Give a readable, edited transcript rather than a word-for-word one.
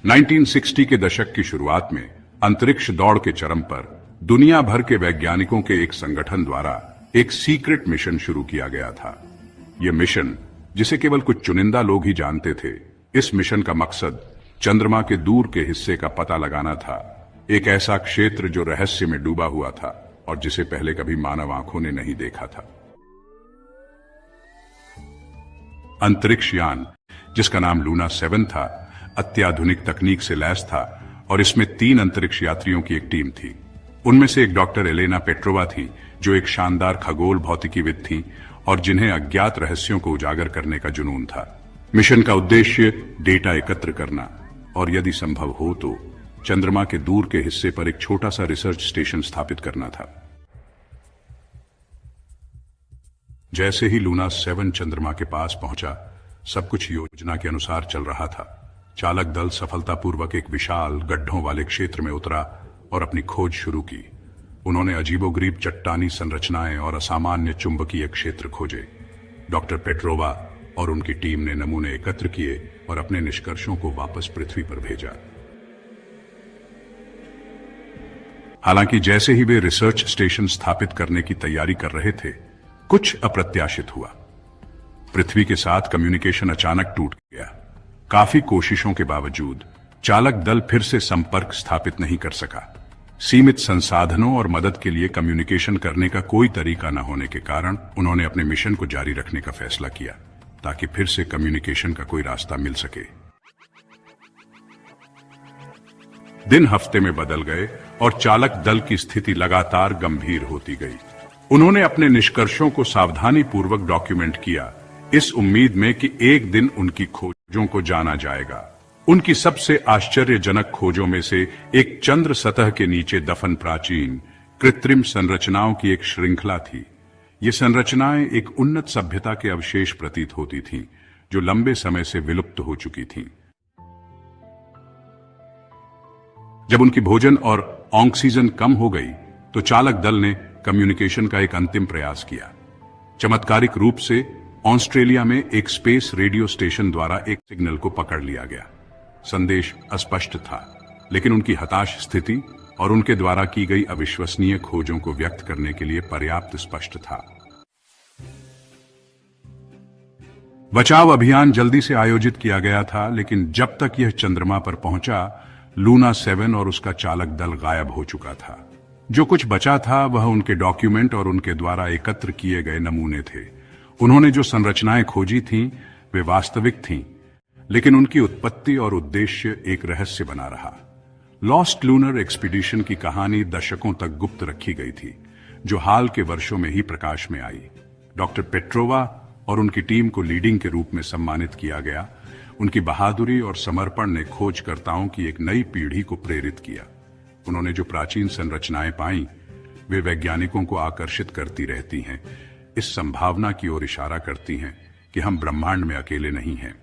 1960 के दशक की शुरुआत में अंतरिक्ष दौड़ के चरम पर दुनिया भर के वैज्ञानिकों के एक संगठन द्वारा एक सीक्रेट मिशन शुरू किया गया था। यह मिशन, जिसे केवल कुछ चुनिंदा लोग ही जानते थे, इस मिशन का मकसद चंद्रमा के दूर के हिस्से का पता लगाना था, एक ऐसा क्षेत्र जो रहस्य में डूबा हुआ था और जिसे पहले कभी मानव आंखों ने नहीं देखा था। अंतरिक्ष यान, जिसका नाम लूना 7 था, अत्याधुनिक तकनीक से लैस था और इसमें 3 अंतरिक्ष यात्रियों की एक टीम थी। उनमें से एक डॉक्टर एलेना पेट्रोवा थी, जो एक शानदार खगोल भौतिकीविद थी और जिन्हें अज्ञात रहस्यों को उजागर करने का जुनून था। मिशन का उद्देश्य डेटा एकत्र करना और यदि संभव हो तो चंद्रमा के दूर के हिस्से पर एक छोटा सा रिसर्च स्टेशन स्थापित करना था। जैसे ही लूना 7 चंद्रमा के पास पहुंचा, सब कुछ योजना के अनुसार चल रहा था। चालक दल सफलतापूर्वक एक विशाल गड्ढों वाले क्षेत्र में उतरा और अपनी खोज शुरू की। उन्होंने अजीबोगरीब चट्टानी संरचनाएं और असामान्य चुंबकीय क्षेत्र खोजे। डॉक्टर पेट्रोवा और उनकी टीम ने नमूने एकत्र किए और अपने निष्कर्षों को वापस पृथ्वी पर भेजा। हालांकि जैसे ही वे रिसर्च स्टेशन स्थापित करने की तैयारी कर रहे थे, कुछ अप्रत्याशित हुआ। पृथ्वी के साथ कम्युनिकेशन अचानक टूट गया। काफी कोशिशों के बावजूद चालक दल फिर से संपर्क स्थापित नहीं कर सका। सीमित संसाधनों और मदद के लिए कम्युनिकेशन करने का कोई तरीका न होने के कारण उन्होंने अपने मिशन को जारी रखने का फैसला किया, ताकि फिर से कम्युनिकेशन का कोई रास्ता मिल सके। दिन हफ्ते में बदल गए और चालक दल की स्थिति लगातार गंभीर होती गई। उन्होंने अपने निष्कर्षों को सावधानी पूर्वक डॉक्यूमेंट किया, इस उम्मीद में कि एक दिन उनकी खोजों को जाना जाएगा। उनकी सबसे आश्चर्यजनक खोजों में से एक चंद्र सतह के नीचे दफन प्राचीन कृत्रिम संरचनाओं की एक श्रृंखला थी। ये संरचनाएं एक उन्नत सभ्यता के अवशेष प्रतीत होती थीं, जो लंबे समय से विलुप्त हो चुकी थीं। जब उनकी भोजन और ऑक्सीजन कम हो गई, तो चालक दल ने कम्युनिकेशन का एक अंतिम प्रयास किया। चमत्कारिक रूप से ऑस्ट्रेलिया में एक स्पेस रेडियो स्टेशन द्वारा एक सिग्नल को पकड़ लिया गया। संदेश अस्पष्ट था, लेकिन उनकी हताश स्थिति और उनके द्वारा की गई अविश्वसनीय खोजों को व्यक्त करने के लिए पर्याप्त स्पष्ट था। बचाव अभियान जल्दी से आयोजित किया गया था, लेकिन जब तक यह चंद्रमा पर पहुंचा, लूना 7 और उसका चालक दल गायब हो चुका था। जो कुछ बचा था वह उनके डॉक्यूमेंट और उनके द्वारा एकत्र किए गए नमूने थे। उन्होंने जो संरचनाएं खोजी थीं, वे वास्तविक थीं, लेकिन उनकी उत्पत्ति और उद्देश्य एक रहस्य बना रहा। लॉस्ट लूनर एक्सपीडिशन की कहानी दशकों तक गुप्त रखी गई थी, जो हाल के वर्षों में ही प्रकाश में आई। डॉक्टर पेट्रोवा और उनकी टीम को लीडिंग के रूप में सम्मानित किया गया। उनकी बहादुरी और समर्पण ने खोजकर्ताओं की एक नई पीढ़ी को प्रेरित किया। उन्होंने जो प्राचीन संरचनाएं पाईं, वे वैज्ञानिकों को आकर्षित करती रहती हैं, इस संभावना की ओर इशारा करती हैं कि हम ब्रह्मांड में अकेले नहीं हैं।